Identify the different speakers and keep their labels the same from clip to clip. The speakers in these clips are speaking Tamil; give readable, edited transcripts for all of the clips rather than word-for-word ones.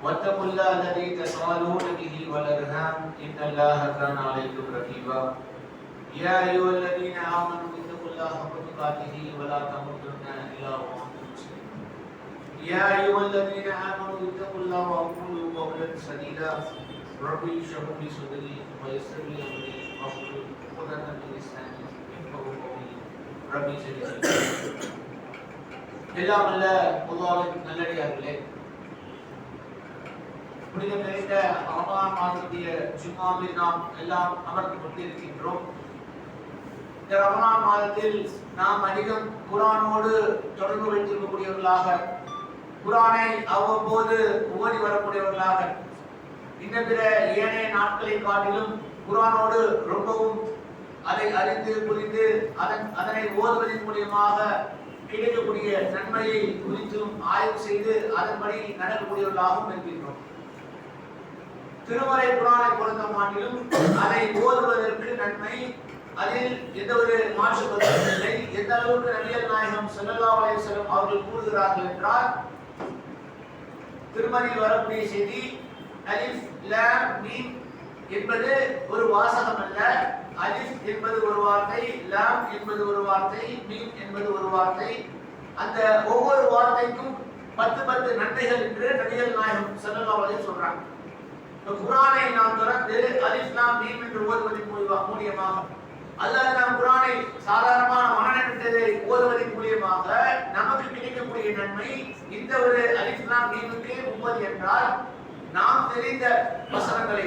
Speaker 1: واتقوا الله الذي تساءلون به والارحام ان الله كان عليكم رقيبا يا ايها الذين امنوا اتقوا الله حق تقاته ولا تموتن الا وانتم مسلمون يا ايها الذين امنوا اتقوا الله وقولوا قولا سديدا ربي اشرح لي صدري ويسر لي امري واحلل عقدة من لساني يفقهوا قولي ربي زدني எல்லாம் அல்ல அல்லாஹ்வின் நல்லடியார்களே, புனித நிறைந்த ரமலான் மாதத்திய ஜும்மாவில் நாம் எல்லாம் அமர்ந்து கொண்டிருக்கின்றோம். இந்த ரமலான் மாதத்தில் நாம் அதிகம் குர்ஆனோடு தொடர்பு வைத்திருக்கக்கூடியவர்களாக, குர்ஆனை அவ்வப்போது ஓதி வரக்கூடியவர்களாக, இன்னும் பிற ஏனைய நாட்களை காட்டிலும் குர்ஆனோடு ரொம்பவும் அதை அறிந்து புரிந்து அதனை ஓதுவதன் மூலியமாக கிடைக்கக்கூடிய நன்மையை குறித்தும் ஆய்வு செய்து அதன்படி நடக்கக்கூடியவர்களாகவும் இருக்கின்றோம். திருமறை குர்ஆனை பொறுத்த மாட்டிலும் அதை ஓதுவதற்கு நன்மை, அதில் எந்த ஒரு மாற்று கருத்தும் இல்லை. எந்த அளவுக்கு நபிகள் நாயகம் ஸல்லல்லாஹு அலைஹி வஸல்லம் அவர்கள் கூறுகிறார்கள் என்றால், திருமறையில் வரக்கூடிய செய்தி அலிஃப் லாம் மீம் என்பது ஒரு வாசகம் அல்ல. அலிஃப் என்பது ஒரு வார்த்தை, லாம் என்பது ஒரு வார்த்தை, மீம் என்பது ஒரு வார்த்தை. அந்த ஒவ்வொரு வார்த்தைக்கும் 10 நன்மைகள் என்று நபிகள் நாயகம் ஸல்லல்லாஹு அலைஹி வஸல்லம் சொல்றாங்க. குர்ஆனை நாம் திறந்து அலிஃப் லாம் மீம் என்று ஓதுவதன் மூலமாக அல்லாஹ் நாம் குர்ஆனை சாதாரணமான மனநம்பிட்டதை ஓதுவதன் மூலமாக நமக்கு கிடைக்கக்கூடிய நன்மை இந்த ஒரு அலிஃப் லாம் மீமுக்கு 30 என்றால் நாம் தெரிந்த வசனங்களை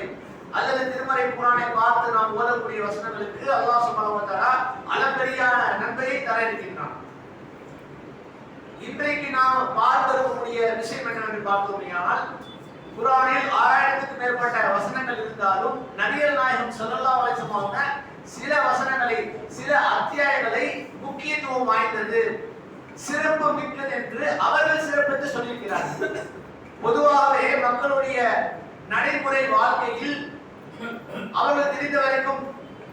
Speaker 1: அல்லது திருமறை குர்ஆனை பார்த்து நாம் ஓதக்கூடிய வசனங்களுக்கு அல்லாஹ் சுப்ஹானஹு வ தஆலா அளப்பரியான நன்மையை தர இருக்கின்றான். இன்றைக்கு நாம் பார்க்கக்கூடிய விஷயம் என்னவென்று பார்த்தோம்னால் குர்ஆனில் 6000க்கும் மேற்பட்ட வசனங்கள் இருந்தாலும் நபிகள் நாயகம் ஸல்லல்லாஹு அலைஹி வஸல்லம் சில வசனங்களை சில அத்தியாயங்களை முக்கியத்துவம் வாய்ந்தது சிறப்பு மிக்கது என்று அவர்கள் சிறப்பித்து சொல்லியிருக்கிறார்கள். பொதுவாகவே மக்களுடைய நடைமுறை வாழ்க்கையில் அவர்கள் தெரிந்த வரைக்கும்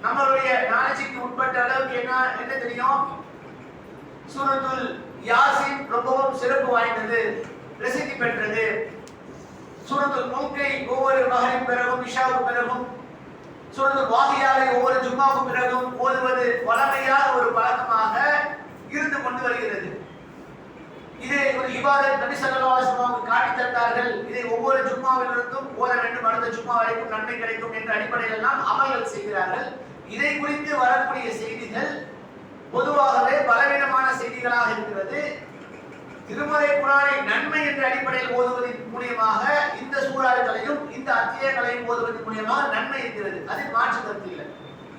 Speaker 1: நம்மளுடைய நாலேஜுக்கு உட்பட்ட அளவுக்கு என்ன தெரியும்? சூரத்துல் யாசின் ரொம்பவும் சிறப்பு வாய்ந்தது, பிரசித்தி பெற்றது. சூரத்துல் முல்கை ஒவ்வொரு மகரிப் பிறகும் இஷாவுக்கு பிறகும், சூரத்துல் வாகியாவை ஒவ்வொரு ஜும்மாவுக்கு பிறகும் ஓதுவது வழமையான ஒரு பழக்கமாக இருந்து கொண்டு வருகிறது. இதை ஒரு இபாதத் நபி ஸல்லல்லாஹு அலைஹி வஸல்லம் காட்டி தந்தார்கள். இதை ஒவ்வொரு ஜும்மாவிலிருந்தும் ஓத வேண்டும், அடுத்த ஜும்மா வரைக்கும் நன்மை கிடைக்கும் என்ற அடிப்படையில் எல்லாம் அமல்கள் செய்கிறார்கள். இதை குறித்து வரக்கூடிய செய்திகள் பொதுவாகவே பலவீனமான செய்திகளாக இருக்கிறது. திருமறை குர்ஆனை நன்மை என்ற அடிப்படையில் ஓதுவதன் மூலமாக இந்த சூறாக்களையும் இந்த அத்தியாயங்களையும் ஓதுவதன் மூலமாக நன்மை இருக்கிறது, அதில் மாற்று கருத்து இல்லை.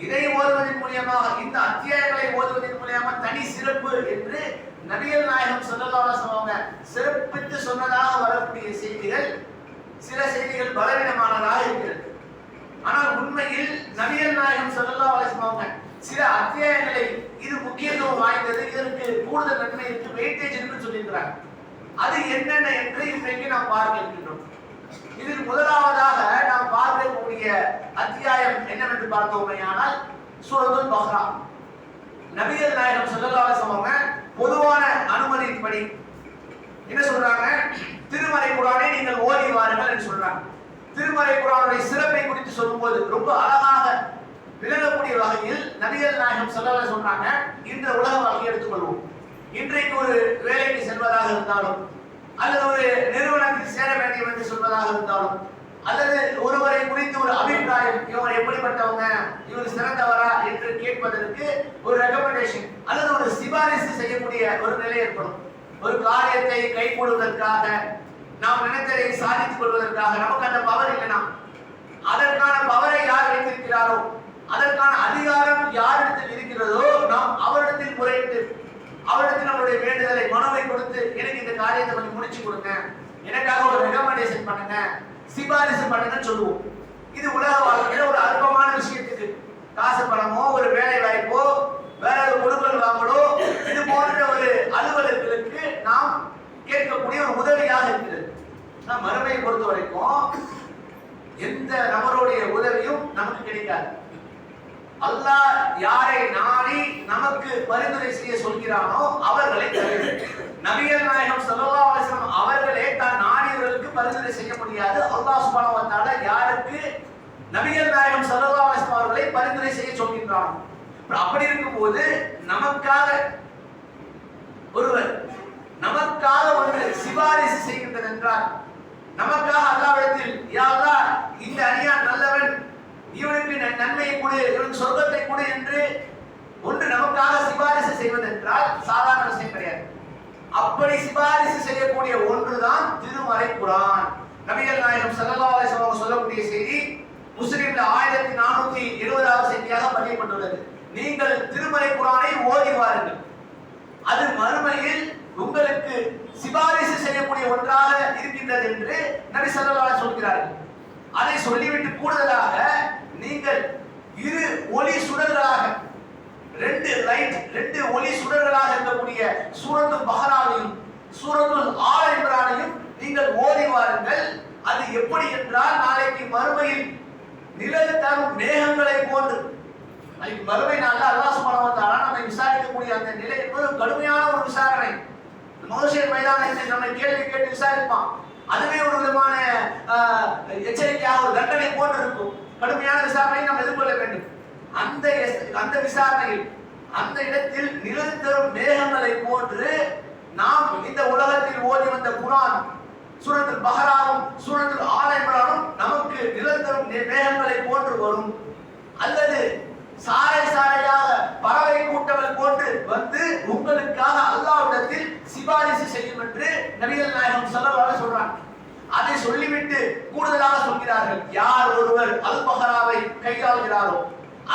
Speaker 1: இதை ஓதுவதன் மூலமாக இந்த அத்தியாயங்களை ஓதுவதன் மூலமாக தனி சிறப்பு என்று நபிகள் நாயகம் ஸல்லல்லாஹு அலைஹி வஸல்லம் சிறப்பித்து சொன்னதாக வரக்கூடிய செய்திகள் சில செய்திகள் பலவீனமானதாக இருக்கிறது. ஆனால் உண்மையில் நபிகள் நாயகம் ஸல்லல்லாஹு அலைஹி வஸல்லம் சில அத்தியாயங்களை இது முக்கியத்துவம் வாய்ந்தது, இதற்கு கூடுதல் நன்மை இருக்கு, வெயிட்டேஜ் இருக்குன்னு சொல்லியிருக்கிறார். அது என்னென்ன என்று இன்றைக்கு நாம் பார்க்க இருக்கின்றோம். இதில் முதலாவதாக நாம் பார்க்கக்கூடிய அத்தியாயம் என்னவென்று பார்த்தோமேயானால் சூரத்துல் பக்ரா. நபிகள் நாயகம் ஸல்லல்லாஹு அலைஹி வஸல்லம் பொதுவான அனுமதியின்படி என்ன சொல்றாங்க? திருமறை குர்ஆனை நீங்கள் ஓதி வாருங்கள் என்று சொல்றாங்க. திருமறை குர்ஆனுடைய சிறப்பை குறித்து சொல்லும்போது ரொம்ப அழகாக விளங்கக்கூடிய வகையில் நபிகள் நாயகம் ஸல்லல்லாஹு அலைஹி சொல்றாங்க, இந்த உலக வாழ்க்கையை எடுத்துக்கொள்வோம். இன்றைக்கு ஒரு வேலைக்கு செல்வதாக இருந்தாலும் அல்லது ஒரு நிறுவனத்தில் சேர வேண்டும் என்று சொல்வதாக இருந்தாலும் அல்லது ஒருவரை குறித்து ஒரு அபிப்பிராயம், இவர் எப்படிப்பட்டவங்க, இவர் சிறந்தவரா என்று கேட்பதற்கு ஒரு ரெக்கமெண்டேஷன் அல்லது ஒரு சிபாரிசு செய்யக்கூடிய ஒரு நிலை ஏற்படும். ஒரு காரியத்தை கைகூடுவதற்காக, நாம் நினைத்ததை சாதித்துக் கொள்வதற்காக நமக்கு அந்த பவர் இல்லைனா அதற்கான பவரை யார் வைத்திருக்கிறாரோ, அதற்கான அதிகாரம் யாரிடத்தில் இருக்கிறதோ நாம் அவரிடத்தில் முறையிட்டு அவரிடத்தில் நம்மளுடைய வேண்டுதலை மனுவை கொடுத்து எனக்கு இந்த காரியத்தை கொஞ்சம் முடிச்சு கொடுங்க, எனக்காக ஒரு ரெக்கமெண்டேஷன் பண்ணுங்க, சிபாரிசு பண்ணுங்கன்னு சொல்லுவோம். இது உலக வாழ்க்கையில ஒரு அற்பமான விஷயத்துக்கு காசு பணமோ ஒரு வேலை வாய்ப்போ வேற ஒரு கொடுக்கல் வாங்கலோ இது போன்ற ஒரு அலுவலர்களுக்கு நாம் கேட்கக்கூடிய ஒரு உதவியாக இருக்கிறது. மறுமையை பொறுத்த வரைக்கும் எந்த நபருடைய உதவியும் நமக்கு கிடைக்காது. அல்லாஹ் யாரை நாடி நமக்கு பரிந்துரை செய்ய சொல்கிறானோ அவர்களை தவிர நபிகள் நாயகம் ஸல்லல்லாஹு அலைஹி வஸல்லம் அவர்களே தான் நாடியவர்களுக்கு பரிந்துரை செய்ய முடியாது. அல்லாஹ் சுப்ஹானஹு வ தஆலா யாருக்கு நபிகள் நாயகம் ஸல்லல்லாஹு அலைஹி வஸல்லம் அவர்களை பரிந்துரை செய்ய சொல்கிறானோ, அப்படி இருக்கும்போது நமக்காக ஒருவர் நமக்காக ஒன்று சிபாரிசு செய்கின்றது என்றால், நமக்காக அல்லாஹ்விடத்தில் யா அல்லாஹ் இந்த அடியான் நல்லவன், இவனுக்கு நன்மையை கொடு, இவனுக்கு சொர்க்கத்தை கொடு என்று ஒன்று நமக்காக சிபாரிசு செய்வது என்றால் சாதாரண விஷயம் கிடையாது. அப்படி சிபாரிசு செய்யக்கூடிய ஒன்றுதான் திருமறை குர்ஆன். நபிகள் நாயகம் ஸல்லல்லாஹு அலைஹி வஸல்லம் சொல்லக்கூடிய செய்தி முஸ்லிம்ல 1470வது செய்தியாக பதியப்பட்டுள்ளது. நீங்கள் திருமறை குர்ஆனை ஓதி வாருங்கள், அது மறுமையில் உங்களுக்கு சிபாரிசு செய்யக்கூடிய ஒன்றாக இருக்கின்றது என்று நபி ஸல்லல்லாஹு அலைஹி சொல்கிறார்கள். அதை சொல்லிவிட்டு கூடுதலாக நீங்கள் இரு ஒளி சுடர்களாக ரெண்டு ஒளி சுடர்களாக இருக்கக்கூடிய சூரத்துல் பக்ராவையும் சூரத்துல் ஆல இம்ரானையும் நீங்கள் ஓதி வாருங்கள். அது எப்படி என்றால் நாளைக்கு மறுமையில் நிழல் தரும் மேகங்களை போன்று, நாளைக்கு மறுமை நாளில் அல்லாஹ் சுப்ஹானஹு வ தஆலா நம்மை விசாரிக்கக்கூடிய அந்த நிலை என்பது கடுமையான ஒரு விசாரணை. மஹ்ஷர் மைதானத்தில் நம்மை கேள்வி கேட்டு விசாரிப்பான். அதுவே ஒரு விதமான எச்சரிக்கையாக ஒரு தண்டனை போன்று இருக்கும். கடுமையான விசாரணையை நாம் எதிர்கொள்ள வேண்டும். அந்த விசாரணையில் அந்த இடத்தில் நிழல் தரும் மேகங்களை போன்று நாம் இந்த உலகத்தில் ஓதி வந்த குர்ஆன் சூரத்துல் பக்ராவும் சூரத்துல் ஆல இம்ரானும் நமக்கு நிழல் தரும் மேகங்களை போன்று வரும். அல்லது சாறை சாறையாக சிபாரிசு செய்யும் என்று நபிகள் நாயகம் ஸல்லல்லாஹு அலைஹி சொல்றாங்க. அதை சொல்லிவிட்டு கூடுதலாக சொல்கிறார்கள், யார் ஒருவர் அல் பஹராவை கையாளுகிறாரோ,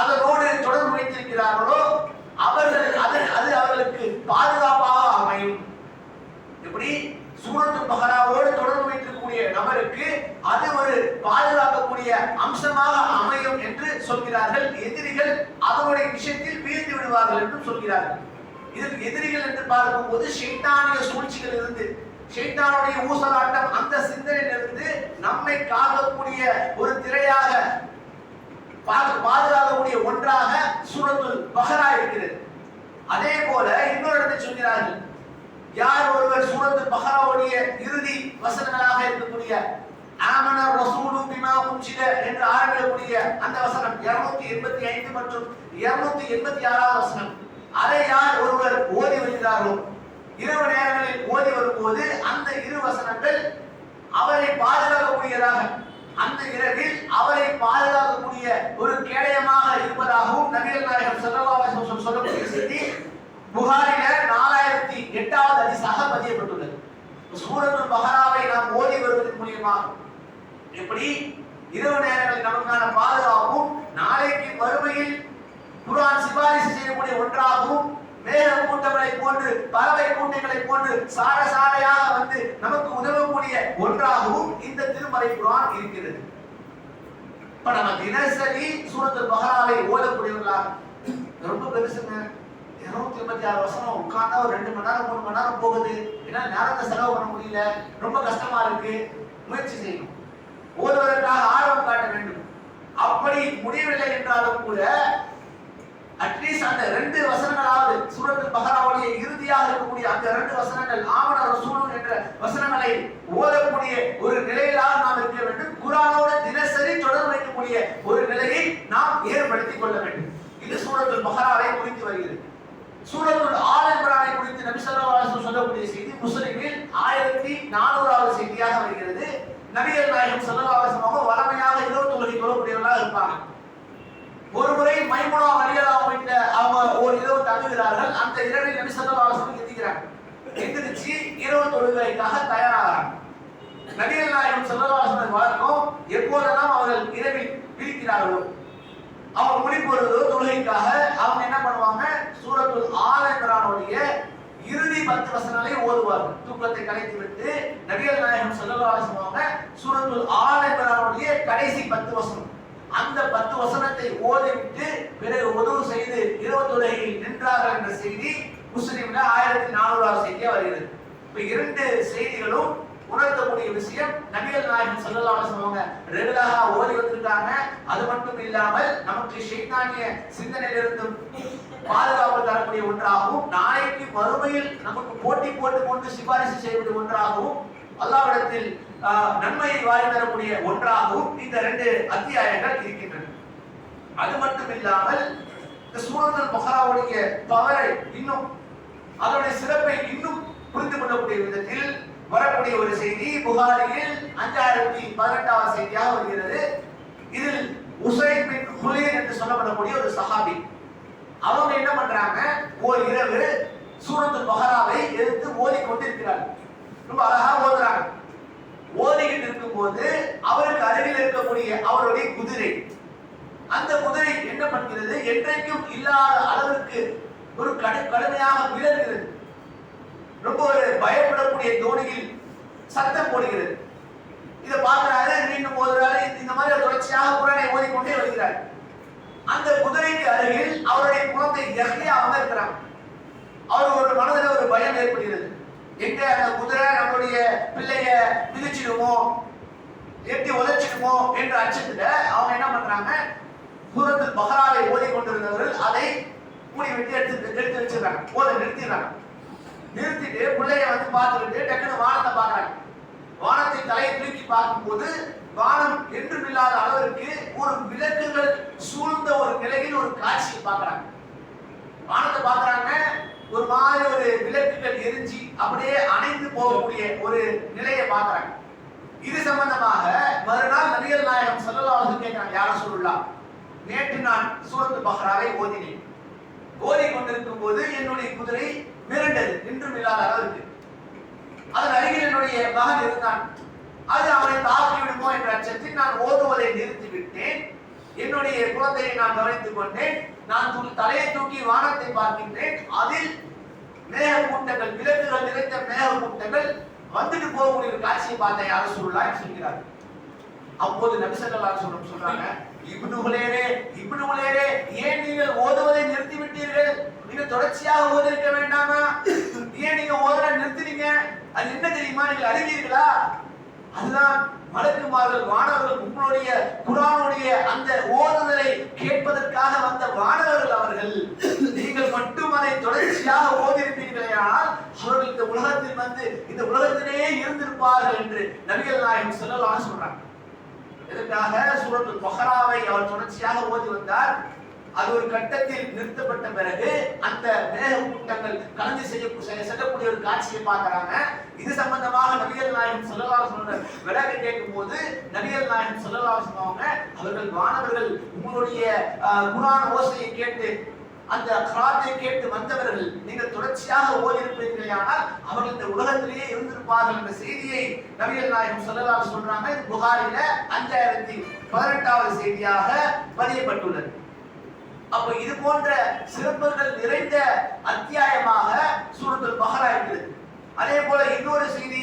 Speaker 1: அதனோடு தொடர்பு வைத்திருக்கிறார்களோ அது அவர்களுக்கு பாதுகாப்பாக அமையும். எப்படி சூரத்துல் பஹராவோடு தொடர்பு வைத்திருக்கக்கூடிய நபருக்கு அது ஒரு பாதுகாக்கக்கூடிய அம்சமாக அமையும் என்று சொல்கிறார்கள். எதிரிகள் அவருடைய விஷயத்தில் வீழ்ந்து விடுவார்கள் என்று சொல்கிறார்கள். இதற்கு எதிரிகள் என்று பார்க்கும்போது ஷைத்தானிய சூழ்ச்சிகள் இருந்து, ஷைத்தானுடைய ஊசலாட்டம், அந்த சிந்தனையிலிருந்து நம்மை காக்கக்கூடிய ஒரு திரையாக, பாதுகாக்கக்கூடிய ஒன்றாக சூரத்துல் பஹரா இருக்கிறது. அதே போல இன்னொரு இடத்தில் சொல்கிறார்கள், யார் ஒருவர் சூரத்துல் பஹராவுடைய இறுதி வசனங்களாக இருக்கக்கூடிய ஆமன ரசூலு பிமா உன்சில என்று ஆரம்பிக்கக்கூடிய அந்த வசனம் 285 மற்றும் 286வது வசனம், அதை யார் ஒருவர் ஓதி வருகிறாரோ, இரவு நேரங்களில் ஓதி வரும்போது அந்த இரு வசனங்கள் அவரை பாதுகாக்கக்கூடியதாக, அந்த இரவில் அவரை பாதுகாக்கக்கூடிய ஒரு கேடயமாக இருப்பதாகவும் நபிகள் நாயகம் ஸல்லல்லாஹு அலைஹி வஸல்லம் சொல்லக்கூடிய செய்தி புகாரில 4008வது ஹதீஸாக பதியப்பட்டுள்ளது. சூரத்துல் பஹராவை நாம் ஓதி வருவதன் மூலமாக எப்படி இரவு நேரங்களில் நமக்கான பாதுகாப்பும், நாளைக்கு மறுமையில் குர்ஆன் சிபாரிசு செய்யக்கூடிய ஒன்றாகவும், மேக கூட்டங்களை போன்று பறவை கூட்டங்களை போன்று சாரையாக வந்து நமக்கு உதவக்கூடிய ஒன்றாகவும் இந்த திருமறை குர்ஆன் இருக்கிறது. இப்ப நம்ம தினசரி சூரத்துல் பஹராவை ஓதக்கூடியவர்களாக, ரொம்ப பெருசுங்க, 286 வசனம் உட்கார்ந்தா ஒரு 2 மணி நேரம் 3 மணி நேரம் போகுது. ஏன்னா நேரத்தை செலவு பண்ண முடியல, ரொம்ப கஷ்டமா இருக்கு. முயற்சி செய்யணும், ஓதுவதற்காக ஆர்வம் காட்ட வேண்டும். அப்படி முடியவில்லை என்றாலும் கூட அட்லீஸ்ட் அந்த 2 வசனங்களாவது, சூரத்துல் பஹராவுடைய இறுதியாக இருக்கக்கூடிய அந்த 2 வசனங்கள், ஆமன ரசூலுன் என்ற வசனங்களை ஓதக்கூடிய ஒரு நிலையிலாக நாம் இருக்க வேண்டும். குர்ஆனோடு தினசரி தொடர்பு வைக்கக்கூடிய ஒரு நிலையை நாம் ஏற்படுத்திக் கொள்ள வேண்டும். இது சூரத்துல் பஹராவை குறித்து வருகிறது. சூரத்துல் ஆல் இம்ரானை குறித்து நபி ஸல்லல்லாஹு அலைஹி வஸல்லம் சொல்லக்கூடிய செய்தி முஸ்லிமில் 1400வது செய்தியாக வருகிறது. நபிகள் நாயகம் ஸல்லல்லாஹு அலைஹி வஸல்லம் வளமையாக இரவு தொழுகை தொழக்கூடியவர்களாக இருப்பாங்க. ஒரு முறை மைமுனா ரலியல்லாஹு அன்ஹா அவங்க ஒரு இரவு தங்குகிறார்கள். அந்த இரவில் நபி ஸல்லல்லாஹு அலைஹி வஸல்லம் எந்திரிக்கிறாங்க. எந்திரிச்சு இரவு தொழுகைக்காக தயாராகிறாங்க. நபிகள் நாயகம் ஸல்லல்லாஹு அலைஹி வஸல்லம் வழக்கம் எப்போதெல்லாம் அவர்கள் இரவில் விழிக்கிறார்களோ, அவங்க முடிப்பொழுதோ தொழுகைக்காக அவங்க என்ன பண்ணுவாங்க, சூரத்துல் ஆல் இம்ரானுடைய இறுதி 10 வசனங்களை ஓதுவார்கள். தூக்கத்தை கலைத்து விட்டு நபிகள் நாயகம் ஸல்லல்லாஹு அலைஹி வஸல்லம் சூரத்துல் ஆல் இம்ரானுடைய கடைசி 10 வசனம், அந்த 10 வசனத்தை ஓதிவிட்டு பிறகு உது செய்து இரவு தொழுகையில் நின்றார்கள் என்ற செய்தி முஸ்லிம்ல 1400வது செய்தியா வருகிறது. இப்ப 2 செய்திகளும் உணர்த்தக்கூடிய விஷயம், நபிகள் நாயகம் ஸல்லல்லாஹு அலைஹி வஸல்லம் ரெகுலரா ஓதி வந்திருக்காங்க. அது மட்டும் இல்லாமல் நமக்கு ஷைத்தானிய சிந்தனையிலிருந்து பாதுகாப்பு தரக்கூடிய ஒன்றாகவும், நாளைக்கு மறுமையில் நமக்கு போட்டி போட்டு கொண்டு சிபாரிசு செய்யக்கூடிய ஒன்றாகவும், அல்லாஹ்விடத்தில் நன்மையை வாரி தரக்கூடிய ஒன்றாகவும் இந்த 2 அத்தியாயங்கள் இருக்கின்றன. அது மட்டும் இல்லாமல் இந்த சூரத்துல் பஹராவுடைய பவரை இன்னும், அதனுடைய சிறப்பை இன்னும் புரிந்து கொள்ளக்கூடிய விதத்தில் வரக்கூடிய ஒரு செய்தி புகாரியில் 5018வது செய்தியாக வருகிறது. இதில் உசைத் பின் ஹுலைர் என்று சொல்லப்படக்கூடிய ஒரு சஹாபி, அவங்க என்ன பண்றாங்க, ஒரு இரவு சூரத்துல் பஹராவை எடுத்து ஓதிக்கொண்டிருக்கிறார்கள். ரொம்ப அழகா ஓதுறாங்க. ஓதிக்கிட்டு இருக்கும்போது அவருக்கு அருகில் இருக்கக்கூடிய அவருடைய குதிரை, அந்த குதிரை என்ன பண்ணுகிறது, என்றைக்கும் இல்லாத அளவிற்கு ஒரு கடுமையாக விளங்குகிறது. ரொம்ப ஒரு பயப்படக்கூடிய தோணியில் சத்தம் போடுகிறது. இதை பார்க்கிறாரு, மீண்டும் ஓதுறாரு. இந்த மாதிரி தொடர்ச்சியாக குர்ஆனை ஓதிக்கொண்டே வருகிறார். அந்த குதிரைக்கு அருகில் அவருடைய குழந்தை யஹ்யா இருக்கிறாங்க. அவர் ஒரு மனதில் ஒரு பயம் ஏற்படுகிறது. எங்க அந்த குதிரை நம்மளுடைய பிள்ளைய மிதிச்சிடுமோ, எட்டி உதைச்சிடுமோ என்ற அச்சத்துல அவங்க என்ன பண்றாங்க, சூரத்துல் பஹராவை ஓதிக்கொண்டிருந்தவர்கள் அதை மூடி விட்டு எடுத்து வச்சிடறாங்க, ஓத நிறுத்திடுறாங்க. நிறுத்திட்டு பிள்ளைய வந்து பார்த்துக்கிட்டு டக்குனு வானத்தை பார்க்கறாங்க. வானத்தை தலையை தூக்கி பார்க்கும்போது வானம் என்றும் இல்லாத அளவிற்கு ஒரு விளக்குகள் சூழ்ந்த ஒரு நிலையில் ஒரு காட்சியை பார்க்கறாங்க. வானத்தை பார்க்கறாங்க, ஒரு மாதிரி ஒரு விளக்குகள் எரிஞ்சி அப்படியே அணைந்து போகக்கூடிய ஒரு நிலையை பார்க்கறாங்க. இது சம்பந்தமாக மறுநாள் நபிகள் நாயகம் ஸல்லல்லாஹு அலைஹி வஸல்லம் கேட்கிறாங்க, யா ரசூலுல்லாஹ், நேற்று நான் சூரத்துல் பஹராவை ஓதினேன். ஓதிக்கொண்டிருக்கும் போது என்னுடைய குதிரை மிரண்டது, என்றும் இல்லாத அளவிற்கு. அதன் அருகில் என்னுடைய மகன் இருந்தான். அது அவனை தாக்கி விடுமோ என்ற அச்சத்தில் நான் ஓதுவதை நிறுத்திவிட்டேன். என்னுடைய குழந்தையை நான் கவனித்துக் கொண்டேன். நான் தலையை தூக்கி வானத்தை பார்க்கின்றேன். அதில் மேகக்கூட்டங்கள், விளக்குகள் நிறைந்த மேகக்கூட்டங்கள் வந்துட்டு போகக்கூடிய ஒரு காட்சியை பார்த்த யாரும் சொல்லலாம் சொல்கிறார். அப்போது நபி ஸல்லல்லாஹு அலைஹி வஸல்லம் சொல்றாங்க, இப்னு ஹுலைரே, ஏன் நீங்கள் ஓதுவதை நிறுத்தி விட்டீர்கள்? நீங்க தொடர்ச்சியாக ஓதிருக்க வேண்டாமா? ஏன் நீங்க ஓதுற நிறுத்தினீங்க? அது என்ன தெரியுமா? நீங்கள் அறிவீர்களா? அதுதான் மலக்குமார்கள், வானவர்கள், உங்களுடைய குர்ஆனுடைய அந்த ஓதுதலை கேட்பதற்காக வந்த வானவர்கள் அவர்கள். நீங்கள் மட்டும் அதை தொடர்ச்சியாக ஓதிருப்பீர்களேயானால் அவர்கள் இந்த உலகத்தில் வந்து இந்த உலகத்திலேயே இருந்திருப்பார்கள் என்று நபிகள் நாயகம் ஸல்லல்லாஹு அலைஹி சொல்றாங்க. இதற்காக சூரத்துல் பக்ராவை அவர் தொடர்ச்சியாக ஓதி வந்தார். அது ஒரு கட்டத்தில் நிறுத்தப்பட்ட பிறகு அந்த மேகக்கூட்டங்கள் கலந்து செல்லக்கூடிய ஒரு காட்சியை பார்க்கறாங்க. இது சம்பந்தமாக நபிகள் நாயகம் ஸல்லல்லாஹு அலைஹி வஸல்லம் விளக்க கேட்கும்போது நபிகள் நாயகம் ஸல்லல்லாஹு அலைஹி வஸல்லம் அவர்கள் வானவர்கள் உங்களுடைய குர்ஆன் ஓசையை கேட்டு அந்த கிராத்தை கேட்டு வந்தவர்கள் நீங்கள் தொடர்ச்சியாக ஓதிருப்பீர்களேயானால் அவர்கள் இந்த உலகத்திலேயே இருந்திருப்பார்கள் என்ற செய்தியை நபிகள் நாயகம் ஸல்லல்லாஹு அலைஹி வஸல்லம் சொல்றாங்க. புகாரில 5018வது செய்தியாக பதியப்பட்டுள்ளது. அப்ப இது போன்ற சிறப்புகள் நிறைந்த அத்தியாயமாக சூரத்துல் பக்ரா இருக்கிறது. அதே போல இன்னொரு செய்தி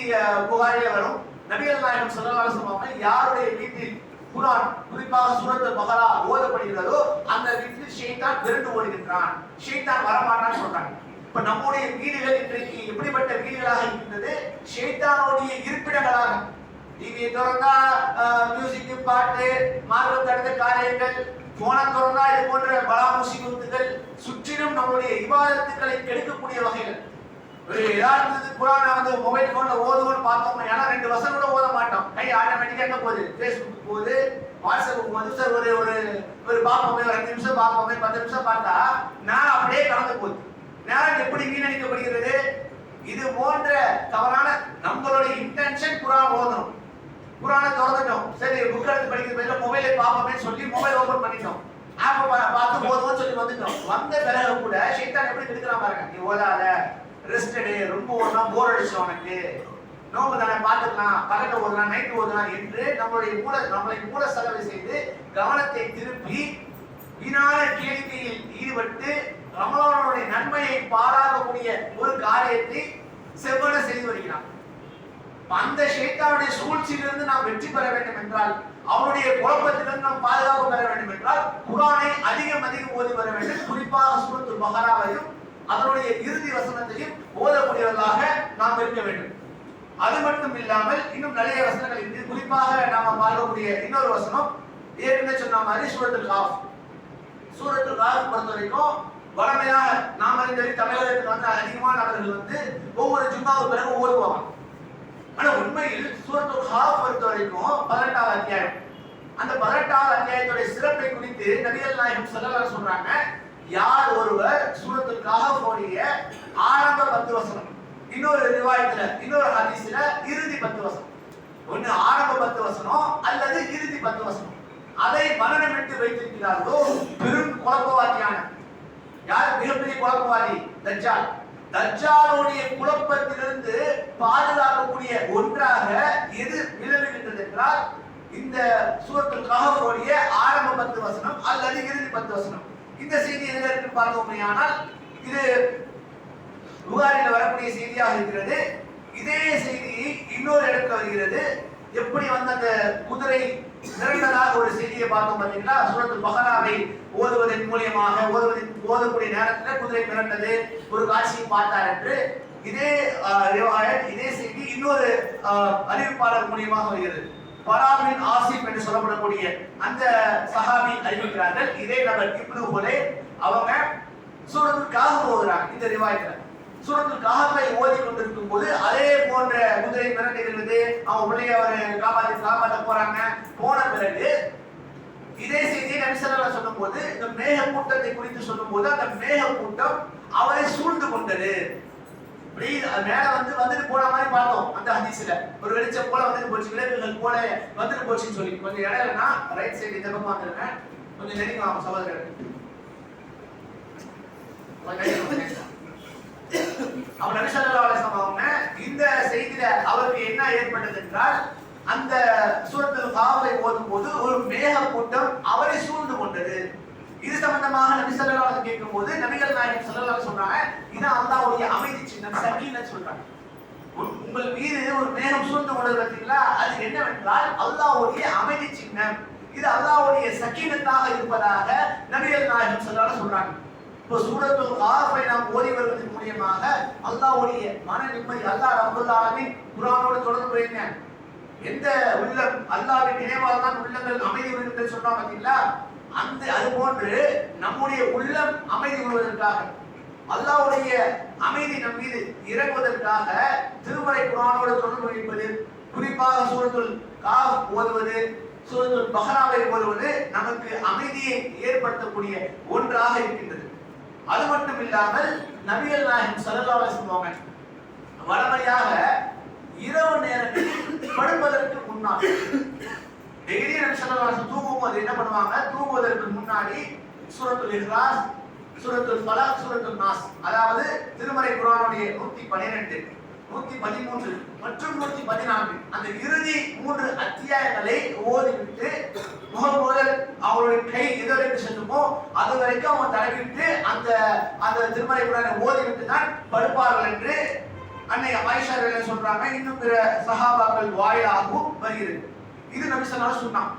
Speaker 1: புகாரிலே வரும். நபிகள் நாயகம் ஸல்லல்லாஹு அலைஹி வஸல்லம் யாருடைய வீட்டில் குர்ஆன் குறிப்பாக சூரத்துல் பக்ரா ஓதப்படுகிறதோ அந்த வீட்டில் ஷைத்தான் விரண்டு ஓடுகின்றான், ஷைத்தான் வரமாட்டான்னு சொல்றாங்க. இப்ப நம்முடைய வீடுகள் இன்றைக்கு எப்படிப்பட்ட வீடுகளாக இருக்கின்றது? ஷைத்தானுடைய இருப்பிடங்களாக. டிவியை திறந்தா மியூசிக், பாட்டு, மார்க்கம் தடுத்த காரியங்கள், போன திறந்தா இது போன்ற பலாமூசி குத்துகள், சுற்றிலும் நம்முடைய இபாதத்துக்களை கெடுக்கக்கூடிய வகைகள். ஒரு ஏதாவது குர்ஆனை வந்து மொபைல் போன்ல ஓதுவோம்னு பார்த்தோம், ஏன்னா 2 வசனம் கூட ஓத மாட்டோம். கை ஆட்டோமேட்டிக்கா என்ன போகுது? ஃபேஸ்புக் போகுது, வாட்ஸ்அப் போகுது. சார் ஒரு பாப்போமே, 2 நிமிஷம் பாப்போமே, 10 நிமிஷம் பார்த்தா நேரம் அப்படியே கடந்து போகுது. நேரம் எப்படி வீணடிக்கப்படுகிறது? இது போன்ற தவறான நம்மளுடைய இன்டென்ஷன் குர்ஆன் ஓதணும், குர்ஆனை திறந்துட்டோம், சரி புக் எடுத்து படிக்கிறது பதிலா மொபைலை பாப்போமே சொல்லி மொபைல் ஓபன் பண்ணிட்டோம், ஆப் பார்த்து ஓதுவோம்னு சொல்லி வந்துட்டோம். வந்த பிறகு கூட ஷைத்தான் எப்படி கெடுக்கிறான் பாருங்க. நீ ஓதாத, ரெஸ்ட் எடு, ரொம்ப ஓதுனா போர் அடிச்சு உனக்கு, நோம்பு தானே பார்த்துக்கலாம், பகல்ல ஓதலாம், நைட் ஓதலாம் என்று நம்மளை மூல செலவு செய்து கவனத்தை திருப்பி வீணான கேளிக்கையில் ஈடுபட்டு ரமலானுடைய நன்மையை பாராட்டக்கூடிய ஒரு காரியத்தை செவ்வன செய்து வருகிறான். அந்த ஷைத்தானுடைய சூழ்ச்சியிலிருந்து நாம் வெற்றி பெற வேண்டும் என்றால், அவனுடைய குழப்பத்திலிருந்து நாம் பாதுகாப்பு பெற வேண்டும் என்றால் குர்ஆனை அதிகம் ஓதி வர வேண்டும். குறிப்பாக சூரத்துல் பக்ராவையும் அதனுடைய இறுதி வசனத்தையும் ஓதக்கூடியவர்களாக நாம் இருக்க வேண்டும். அது மட்டும் இல்லாமல் இன்னும் நிறைய வசனங்கள் இருக்கு. குறிப்பாக நாம் பார்க்கக்கூடிய இன்னொரு வசனம் ஏற்கனவே சொன்ன மாதிரி சூரத்துல் காஃப். சூரத்துல் காஃப் பொறுத்த வரைக்கும் வளமையாக நாம் அறிந்த தமிழகத்தில் வந்து அதிகமானவர்கள் வந்து ஒவ்வொரு ஜும்மாவுக்கு பிறகு ஓதுவாங்க. ஆனா உண்மையில் சூரத்துல் காஃப் பொறுத்த வரைக்கும் 18வது அத்தியாயம். அந்த 18வது அத்தியாயத்துடைய சிறப்பை குறித்து நபிகள் நாயகம் ஸல்லல்லாஹு அலைஹி சொல்றாங்க, யார் ஒருவர் சூரத்துல் காஃபுடைய ஆரம்ப 10 வசனம், இன்னொரு ரிவாயத்துல இன்னொரு ஹதீஸ்ல இறுதி 10 வசனம், ஒன்னு ஆரம்ப 10 வசனம் அல்லது இறுதி 10 வசனம், அதை மனனமிட்டு வைத்திருக்கிறார்களோ பெரும் குழப்பவாதியான யார்? மிகப்பெரிய குழப்பவாதி தஜ்ஜால். தஜ்ஜாலுடைய குழப்பத்திலிருந்து பாதுகாக்கக்கூடிய ஒன்றாக எது விளங்குகின்றது என்றால் இந்த சூரத்துல் கஹஃபுடைய ஆரம்ப 10 வசனம் அல்லது இறுதி 10 வசனம். இந்த செய்தி எதுல இருக்குன்னு பார்த்தோம்னால் இது புகாரில வரக்கூடிய செய்தியாக இருக்கிறது. இதே செய்தி இன்னொரு இடத்துல வருகிறது. எப்படி வந்து அந்த குதிரை மிரண்டதாக ஒரு செய்தியை பார்த்தோம் பார்த்தீங்களா? சூரத்துல் பக்ராவை ஓதுவதன் மூலமாக ஓதக்கூடிய நேரத்தில் குதிரை மிரண்டது ஒரு காட்சியை பார்த்தார் என்று இதே செய்தி இன்னொரு அறிவிப்பாளர் மூலியமாக வருகிறது. பராபின் ஆசிப் என்று சொல்லப்படக்கூடிய அந்த சஹாபி அறிவிக்கிறார்கள். இதே நபர் இப்னு ஹுலைர் அவங்க சூரத்துல் கஹஃப் ஓதுறாங்க. இந்த ரிவாயத்துல சூரத்துல் கஹஃபை ஓதி கொண்டிருக்கும் போது அதே போன்ற குதிரை மிரண்டுகிறது. அவங்க உள்ளே அவர் காப்பாற்ற போறாங்க. போன பிறகு இதே செய்தியை நபி ஸல்லல்லாஹு அலைஹி சொல்லும் போது இந்த மேக கூட்டத்தை குறித்து சொல்லும் போது அந்த மேக கூட்டம் அவரை சூழ்ந்து கொண்டது. அப்படி மேல வந்துட்டு போன மாதிரி பார்த்தோம் அந்த ஹதீஸ்ல. ஒரு வெளிச்சம் போல வந்துட்டு போச்சு, விளக்குகள் போல வந்துட்டு போச்சுன்னு சொல்லி கொஞ்சம் இடையிலனா ரைட் சைடு இந்த பக்கம் வந்துருங்க, கொஞ்சம் நெருங்கி வாங்க சகோதரர். அப்ப நபி ஸல்லல்லாஹு அலைஹி வஸல்லம் இந்த செய்தியில ஒரு மேக கூட்டம் அவரை சூழ்ந்து கொண்டது. இது சம்பந்தமாக நபி ஸல்லல்லாஹு அலைஹி வஸல்லம் கேட்கும்போது நபிகள் நாயகம் ஸல்லல்லாஹு அலைஹி வஸல்லம் சொல்றாங்க, இது அல்லாஹ்வுடைய அமைதி சின்னம் சகீனத் சொல்றாங்க. உங்கள் மீது ஒரு மேகம் சூழ்ந்து கொண்டது பார்த்தீங்களா, அது என்னவென்றால் அல்லாஹ்வுடைய அமைதி சின்னம். இது அல்லாஹ்வுடைய சகீனத்தாக இருப்பதாக நபிகள் நாயகம் ஸல்லல்லாஹு அலைஹி வஸல்லம் சொல்றாங்க. இப்போ சூரத்துல் காஃபை நாம் ஓதி வருவதன் மூலமாக அல்லாஹ்வுடைய மன நிம்மதி, அல்லாஹ் ரப்பல் ஆலமீன் குர்ஆனோடு தொடர்பு என்ன, எந்த உள்ளம் அல்லாஹ்வின் நினைவால் தான் உள்ளங்கள் அமைதி வருகிறது சொல்றாங்க பார்த்தீங்களா, அந்த அது போன்று நம்முடைய உள்ளம் அமைதி வருவதற்காக அல்லாஹ்வுடைய அமைதி நம் மீது இறங்குவதற்காக திருமறை குர்ஆனோடு தொடர்பு வைப்பது, குறிப்பாக சூரத்துல் காஃப் ஓதுவது, சூரத்துல் பஹராவை ஓதுவது நமக்கு அமைதியை ஏற்படுத்தக்கூடிய ஒன்றாக இருக்கின்றது. அது மட்டும் இல்லாமல் நபிகள் நாயகம் ஸல்லல்லாஹு அலைஹி வஸல்லம் வழமையாக இரவு நேரத்தில் படுப்பதற்கு முன்னால் டெய்லி நபி ஸல்லல்லாஹு அலைஹி வஸல்லம் தூங்கும்போது என்ன பண்ணுவாங்க, தூங்குவதற்கு முன்னாடி சூரத்துல் இஹ்லாஸ், சூரத்துல் ஃபலக், சூரத்துல் நாஸ், அதாவது திருமறை குர்ஆனுடைய 112, 113 மற்றும் 114 அந்த இறுதி 3 அத்தியாயங்களை ஓதிவிட்டு முகமூதல் அவருடைய கை எதுவரைக்கும் செல்லுமோ அது வரைக்கும் அவங்க தடவிட்டு அந்த திருமறை குர்ஆனை ஓதிவிட்டு தான் படுப்பார்கள் என்று அன்னை ஆயிஷா ரலியல்லாஹு சொல்றாங்க. இன்னும் பிற சஹாபாக்கள் வாயிலாகவும் வருகிறது. இது நபி ஸல்லல்லாஹு அலைஹி வஸல்லம்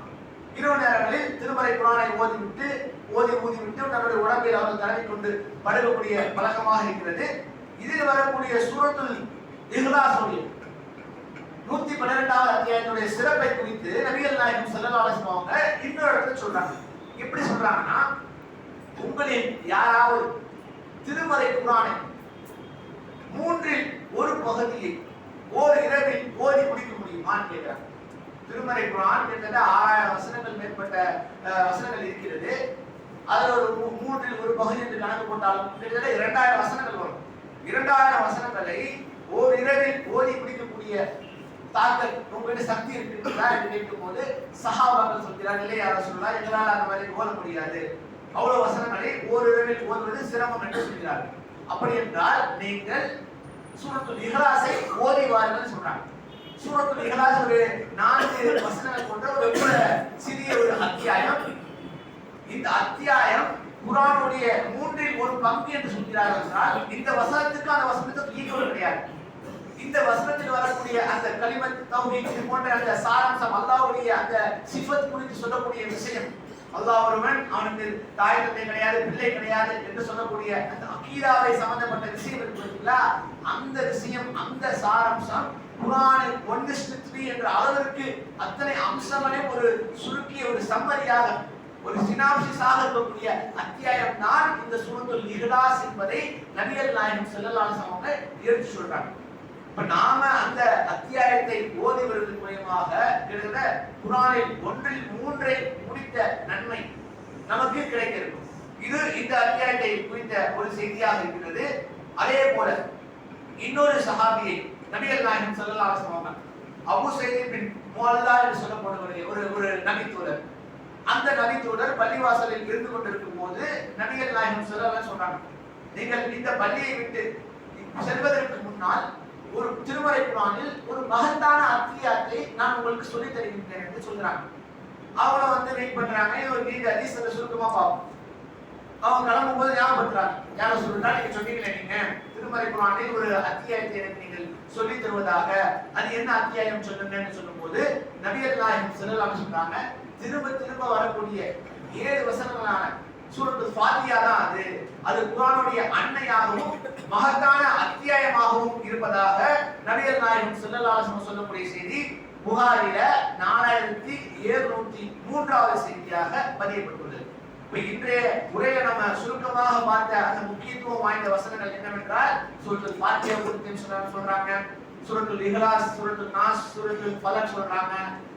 Speaker 1: இரவு நேரங்களில் திருமறை குர்ஆனை ஊதிவிட்டு தன்னுடைய உடம்பில் அவர்கள் தடவிக்கொண்டு படுக்கக்கூடிய பழக்கமாக இருக்கிறது. இதில் வரக்கூடிய சூரத்துல் இஹ்லாஸ் 112வது அத்தியாயத்துடைய சிறப்பை குறித்து நபிகள் நாயகம் ஸல்லல்லாஹு அலைஹி வஸல்லம் இன்னொரு இடத்துல சொல்றாங்க. எப்படி சொல்றாங்கன்னா, உங்களில் யாராவது திருமறை குர்ஆனை 3இல் ஒரு பகுதியை ஒரு இரவில் ஓதி முடிக்க முடியுமான்னு கேட்கிறாங்க. திருமறை குர்ஆன் கிட்டத்தட்ட 6000 வசனங்கள் மேற்பட்ட வசனங்கள் இருக்கிறது. அதுல ஒரு 3இல் ஒரு பகுதி என்று கணக்கு போட்டாலும் கிட்டத்தட்ட 2000 வசனங்கள் வரும். 2000 வசனங்களை ஒரு இரவில் ஓதி முடிக்கக்கூடிய தாக்கல் உங்ககிட்ட சக்தி இருக்குங்களா என்று கேட்கும் போது சஹாபாக்கள் சொல்கிறார்கள், இல்லை யாரும் சொல்லலாம், எங்களால் அந்த மாதிரி ஓத முடியாது, அவ்வளவு வசனங்களை ஒரு இரவில் ஓதுவது சிரமம் என்று சொல்கிறார்கள். அப்படி என்றால் நீங்கள் சூரத்துல் இஹ்லாஸை ஓதி வாருங்கள் சொல்றாங்க. சூரத்துல் இஹ்லாஸ் ஒரு 4 வசனங்கள் கொண்ட ஒரு சிறிய ஒரு அத்தியாயம். இந்த அத்தியாயம் குர்ஆனுடைய 3இல் ஒரு பங்கு என்று சொல்கிறார்கள் என்றால் இந்த வசனத்துக்கு அந்த வசனத்துக்கு ஈக்குவல் கிடையாது. இந்த வசனத்தில் வரக்கூடிய அந்த கலிமத் தௌஹீத் போன்ற அந்த சாராம்சம், அல்லாஹ்வுடைய அந்த சிஃபத் குறித்து சொல்லக்கூடிய விஷயம், அல்லாஹ் ஒருவன், அவனுக்கு தாய் தந்தை கிடையாது, பிள்ளை கிடையாது என்று சொல்லக்கூடிய அந்த அகீதாவை சம்பந்தப்பட்ட விஷயம் இருக்குங்களா, அந்த விஷயம், அந்த சாராம்சம் குர்ஆனில் 1:3 என்ற அளவிற்கு அத்தனை அம்சங்களையும் ஒரு சுருக்கிய ஒரு சம்மரியாக, ஒரு சினாப்சிஸாக இருக்கக்கூடிய அத்தியாயம் தான் இந்த சூரத்துல் இஹ்லாஸ் என்பதை நபிகள் நாயகம் ஸல்லல்லாஹு அலைஹி வஸல்லம் எடுத்து சொல்றாங்க. இப்ப நாம அந்த அத்தியாயத்தை ஓதி வருவதன் மூலமாக கிட்டத்தட்ட குர்ஆனில் 1இல் 3ஐ முடித்த நன்மை நமக்கு கிடைக்க இருக்கும். இது இந்த அத்தியாயத்தை குறித்த ஒரு செய்தியாக இருக்கிறது. அதே போல இன்னொரு சஹாபியை நபிகள் நாயகம் ஸல்லல்லாஹு அலைஹி வஸல்லம் அபூ ஸயீத் பின் முஅல்லா என்று சொல்லப்படுகிற ஒரு நபித்தோழர், அந்த நபித்தோழர் பள்ளிவாசலில் இருந்து கொண்டிருக்கும் போது நபிகள் நாயகம் ஸல்லல்லாஹு அலைஹி வஸல்லம் சொல்றாங்க, நீங்கள் இந்த பள்ளியை விட்டு செல்வதற்கு முன்னால் ஒரு திருமறை குர்ஆனில் ஒரு மகத்தான அத்தியாயத்தை நான் உங்களுக்கு சொல்லி தருகின்றேன் என்று சொல்றாங்க. அவங்க வெயிட் பண்றாங்க. இது ஒரு நீண்ட ஹதீஸ், அதை சுருக்கமா பார்ப்போம். அவங்க கிளம்பும்போது ஞாபகப்படுத்துறாங்க, யாரும் சொல்றா, நீங்க சொன்னீங்களே, நீங்க திருமறை குர்ஆனில் ஒரு அத்தியாயத்தை எனக்கு நீங்கள் சொல்லி தருவதாக, அது என்ன அத்தியாயம் சொல்லுங்கன்னு சொல்லும்போது நபிகள் நாயகம் ஸல்லல்லாஹு அலைஹி வஸல்லம் சொல்றாங்க, திரும்ப திரும்ப வரக்கூடிய 7 வசனங்களான சூரத்துல் ஃபாத்திஹா தான் அது குர்ஆனுடைய அன்னையாகவும் மகத்தான அத்தியாயமாகவும் இருப்பதாக நபிகள் நாயகம் ஸல்லல்லாஹு அலைஹி வஸல்லம் சொல்லக்கூடிய செய்தி புகாரில 4703வது செய்தியாக பதியப்பட்டுள்ளது. இன்றைய உரையில நம்ம சுருக்கமாக பார்த்த அந்த முக்கியத்துவம் வாய்ந்த வசனங்கள் என்னவென்றால் சூரத்துல் ஃபாத்திஹா குறித்து சொல்றாங்க, சூரத்துல் இஹ்லாஸ், சூரத்துல் நாஸ், சூரத்துல் ஃபலக் சொல்றாங்க,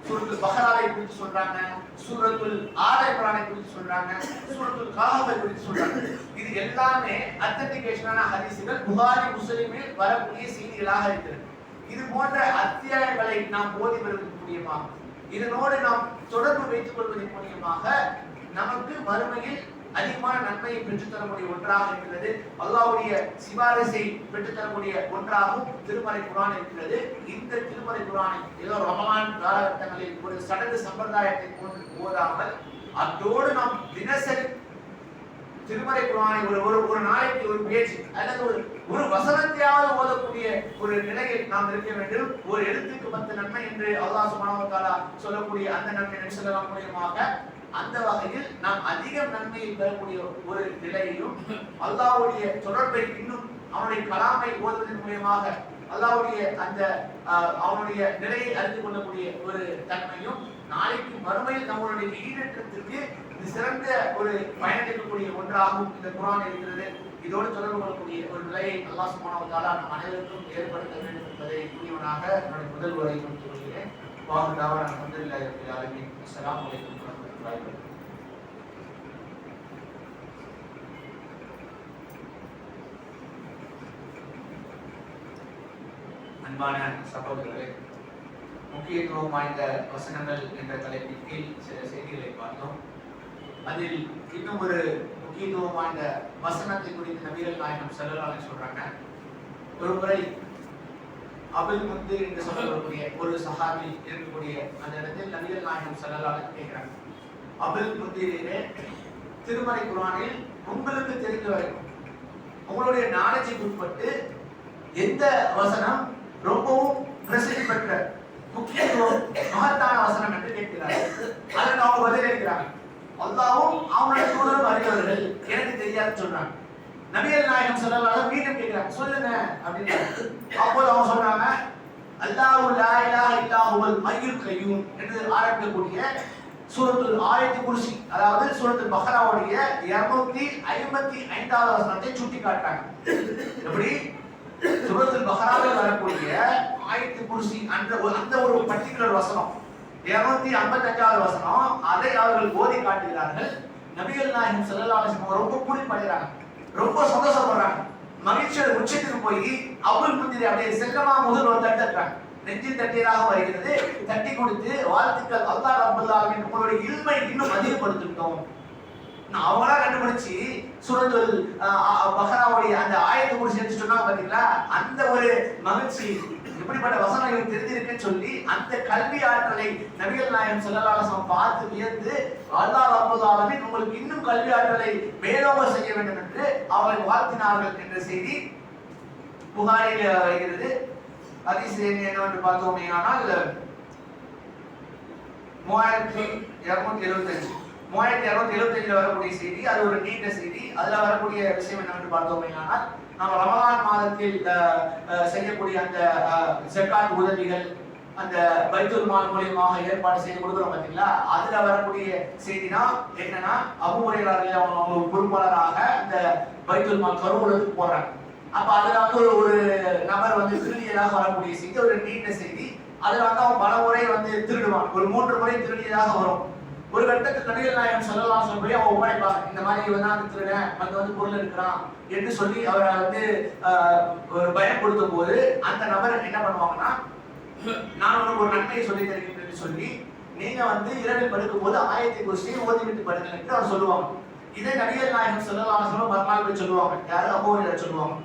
Speaker 1: சூரத்துல் பஹராவை குறித்து சொல்றாங்க, சூரத்துல் ஆல இம்ரானை குறித்து சொல்றாங்க, சூரத்துல் காஃபை குறித்து சொல்றாங்க. இது எல்லாமே அத்தன்டிகேஷனான ஹதீஸ்கள், புகாரி முஸ்லிமில் வரக்கூடிய செய்திகளாக இருக்கிறது. இது போன்ற அத்தியாயங்களை நாம் ஓதி வருவதன் மூலமாக, இதனோடு நாம் தொடர்பு வைத்துக் கொள்வதன் மூலமாக நமக்கு மறுமையில் அதிகமான நன்மையை பெற்றுத்தரக்கூடிய ஒன்றாக இருக்கிறது. அல்லாஹ்வுடைய சிபாரிசை பெற்றுத்தரக்கூடிய ஒன்றாகவும் திருமறை குர்ஆன் இருக்கிறது. இந்த திருமறை குர்ஆனை ஏதோ ரமலான் காலகட்டங்களில் ஒரு சடங்கு சம்பிரதாயத்தை போன்று ஓதாமல் அதோடு நாம் தினசரி திருமறை குர்ஆனை ஒரு நாளைக்கு ஒரு பேஜ் அல்லது ஒரு வசனத்தையாவது ஓதக்கூடிய ஒரு நிலையில் நாம் இருக்க வேண்டும். ஒரு எழுத்துக்கு 10 நன்மை என்று அல்லாஹ் சுப்ஹானஹு வ தஆலா சொல்லக்கூடிய அந்த நன்மை நபி ஸல்லல்லாஹு அலைஹி வஸல்லம் அந்த வகையில் நாம் அதிக நன்மையை பெறக்கூடிய ஒரு நிலையையும் அல்லாஹ்வுடைய தொடர்பை இன்னும் அவனுடைய கலாமை ஓதுவதன் மூலமாக அல்லாஹ்வுடைய அந்த அவனுடைய நிலையை அறிந்து கொள்ளக்கூடிய ஒரு தன்மையும் நாளைக்கு மறுமையில் நம்மளுடைய ஈடேற்றத்திற்கு இது சிறந்த ஒரு பயனளிக்கக்கூடிய ஒன்றாகவும் இந்த குர்ஆன் இருக்கிறது. இதோடு தொடர்பு கொள்ளக்கூடிய ஒரு நிலையை அல்லாஹ் சுப்ஹானஹு வ தஆலா நம் அனைவருக்கும் ஏற்படுத்த வேண்டும் என்பதை கூறியவனாக என்னுடைய முதல் உரையை முடித்துக் கொள்கிறேன். வாஹு தாவானா அல்ஹம்துலில்லாஹி ரப்பில் ஆலமீன். அஸ்ஸலாமு அலைக்கும் வரஹ்மத்துல்லாஹி வபரகாத்துஹு. அன்பான சகோதரர்களே, முக்கியத்துவம் வாய்ந்த வசனங்கள் என்ற தலைப்பின் கீழ் சில செய்திகளை பார்த்தோம். அதில் இன்னும் ஒரு முக்கியத்துவம் வாய்ந்த வசனத்தை குறித்து நபிகள் நாயகம் ஸல்லல்லாஹு அலைஹி சொல்றாங்க. ஒரு முறை அபுல் முந்தீர் என்று சொல்லக்கூடிய ஒரு சஹாபி இருக்கக்கூடிய அந்த இடத்தில் நபிகள் நாயகம் ஸல்லல்லாஹு அலைஹி கேட்கிறாங்க, அபுல் முந்தீரே, திருமறை குர்ஆனில் உங்களுக்கு தெரிந்த வரைக்கும் உங்களுடைய நாலேஜுக்கு உட்பட்டு எந்த வசனம் ரொம்பவும் பிரசித்தி பெற்ற முக்கியத்துவம் மகத்தான வசனம் என்று கேட்கிறார்கள். அதற்கு அவங்க பதில் அளிக்கிறாங்க, அல்லாஹ்வும் அவனுடைய தூதரும் அறிந்தவர்கள், எனக்கு தெரியாது சொல்றாங்க. நபிகள் நாயகம் ஸல்லல்லாஹு அலைஹி மீண்டும் கேட்கிறாங்க, சொல்லுங்க அப்படின்னு. அப்போது அவங்க சொல்றாங்க, அல்லாஹு லா இலாஹ இல்லா ஹுவல் ஹய்யுல் கய்யூம் என்று ஆரம்பிக்கக்கூடிய சூரத்துல் ஆயத்துல் குர்சி, அதாவது சூரத்துல் பக்ராவுடைய 255வது வசனத்தை சுட்டி காட்டுறாங்க. எப்படி சூரத்துல் பக்ராவில் வரக்கூடிய ஆயத்துல் குர்சி அந்த ஒரு பர்టిక్యులர் வசனம் 255வது வசனம், அதை அவர்கள் ஓதி காட்டுகிறார்கள். நபிகள் நாயகம் ஸல்லல்லாஹு அலைஹி வஸல்லம் ரொம்ப பூரிப்படைறாங்க, ரொம்ப சந்தோஷப்படுறாங்க, மகிழ்ச்சியோட உச்சத்துக்கு போய் அபுல் முந்தீர் அப்படியே செல்லமா முதல்வர் தட்டுறாங்க. நெஞ்சில் தட்டியதாக வருகிறது. தட்டி கொடுத்து வாழ்த்துக்கள், அல்லாஹ் ரப்பல் ஆலமீன் உங்களுடைய இல்மை இன்னும் அதிகப்படுத்திட்டோம். அவங்களா கண்டுபிடிச்சு சூரத்துல் பக்ராவுடைய அந்த ஆயத்துல் குர்சி என்று சொன்னாங்க பாத்தீங்களா, அந்த ஒரு மகிழ்ச்சி, இப்படிப்பட்ட வசனங்கள் தெரிஞ்சிருக்குன்னு சொல்லி அந்த கல்வி ஆற்றலை நபிகள் நாயகம் ஸல்லல்லாஹு அலைஹி வஸல்லம் பார்த்து வியந்து அல்லாஹ் ரப்பல் ஆலமீன் உங்களுக்கு இன்னும் கல்வி ஆற்றலை மேலோங்க செய்ய வேண்டும் என்று அவரை வாழ்த்தினார்கள் என்ற செய்தி புகாரில் வருகிறது. ஹதீஸ் என்னவென்று பார்த்தோமே ஆனால் 3275 வரக்கூடிய செய்தி, அது ஒரு நீண்ட செய்தி. அதுல வரக்கூடிய விஷயம் என்னவென்று பார்த்தோமே ஆனால், நாம் ரமலான் மாதத்தில் செய்யக்கூடிய அந்த ஜகாத் உதவிகள், அந்த பைத்துல் மால் மூலமாக ஏற்பாடு செய்து கொடுக்குறோம் பாத்தீங்களா, அதுல வரக்கூடிய செய்தினா என்னன்னா, அபூ ஹுரைரா அவங்க பொறுப்பாளராக அந்த பைத்துல் மால் கருவூலத்துக்கு போறாங்க. அப்ப அதுல வந்து ஒரு நபர் வந்து திருடியதாக வரக்கூடிய செய்தி, ஒரு நீண்ட செய்தி. அதுல வந்து அவன் பல முறை வந்து திருடுவான், ஒரு 3 முறை திருடியதாக வரும். ஒரு கட்டத்தில் நபிகள் நாயகம் ஸல்லல்லாஹு அலைஹி வஸல்லம் போய் அவன் ஒப்படைப்பாங்க, இந்த மாதிரி இவன் தான் திருடன், அங்க வந்து பொருள் இருக்கிறான் என்று சொல்லி அவரை வந்து ஒரு பயம் கொடுத்த போது அந்த நபர் என்ன பண்ணுவாங்கன்னா, நான் உங்களுக்கு ஒரு நன்மையை சொல்லி தருகிறேன் சொல்லி நீங்க வந்து இரவில் படுக்கும் போது ஆயத்துல் குர்சியை ஓதிவிட்டு படுங்கள் என்று அவர் சொல்லுவாங்க. இதே நபிகள் நாயகம் ஸல்லல்லாஹு அலைஹி வஸல்லம் மறுநாள் போய் சொல்லுவாங்க. யாரு? அபூ ஹுரைரா சொல்லுவாங்க.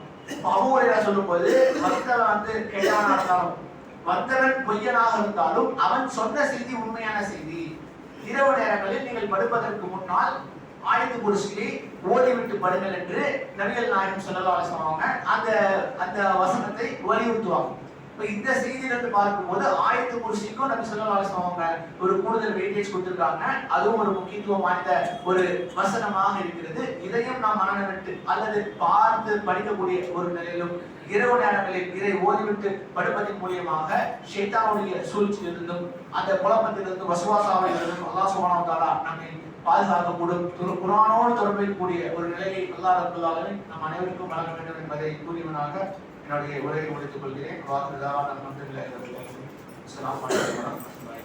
Speaker 1: அபூ ஹுரைரா சொல்லும் போது வந்தவன் வந்து கெட்டவனாக இருந்தாலும், வந்தவன் பொய்யனாக இருந்தாலும், அவன் சொன்ன செய்தி உண்மையான செய்தி. இரவு நேரங்களில் நீங்கள் படுப்பதற்கு முன்னால் ஆயத்துல் குர்சியை ஓதிவிட்டு படுங்கள் என்று நபிகள் நாயகம் ஸல்லல்லாஹு அலைஹி வஸல்லம் அந்த வசனத்தை வலியுறுத்துவாங்க. இப்ப இந்த செய்தியிலிருந்து பார்க்கும்போது ஆயத்துல் குர்சிக்கும் நபி ஸல்லல்லாஹு அலைஹி வஸல்லம் ஒரு கூடுதல் வெயிட்டேஜ் கொடுத்திருக்காங்க. அதுவும் ஒரு முக்கியத்துவம் வாய்ந்த ஒரு வசனமாக இருக்கிறது. இதையும் நாம் மனநமிட்டு அல்லது பார்த்து படிக்கக்கூடிய ஒரு நிலையிலும், இரவு நேரங்களில் இதை ஓதிவிட்டு படுப்பதன் மூலியமாக ஷைத்தானுடைய சூழ்ச்சியிலிருந்தும் அந்த குழப்பத்திலிருந்தும் வசுவாசாவிலிருந்தும் அல்லாஹ் சுப்ஹானஹு வ தஆலா நம்மை பாதுகாக்கக்கூடும். குர்ஆனோடு தொடர்புடைய ஒரு நிலையை அல்லாஹ் ரப்பல் ஆலமீன் நம் அனைவருக்கும் வழங்க வேண்டும் என்பதை கூறியவனாக என்னுடைய உரையை முடித்துக் கொள்கிறேன். வாக்குதாவான அல்ஹம்துலில்லாஹி ரப்பில் ஆலமீன். அஸ்ஸலாமு அலைக்கும் வரஹ்மத்துல்லாஹி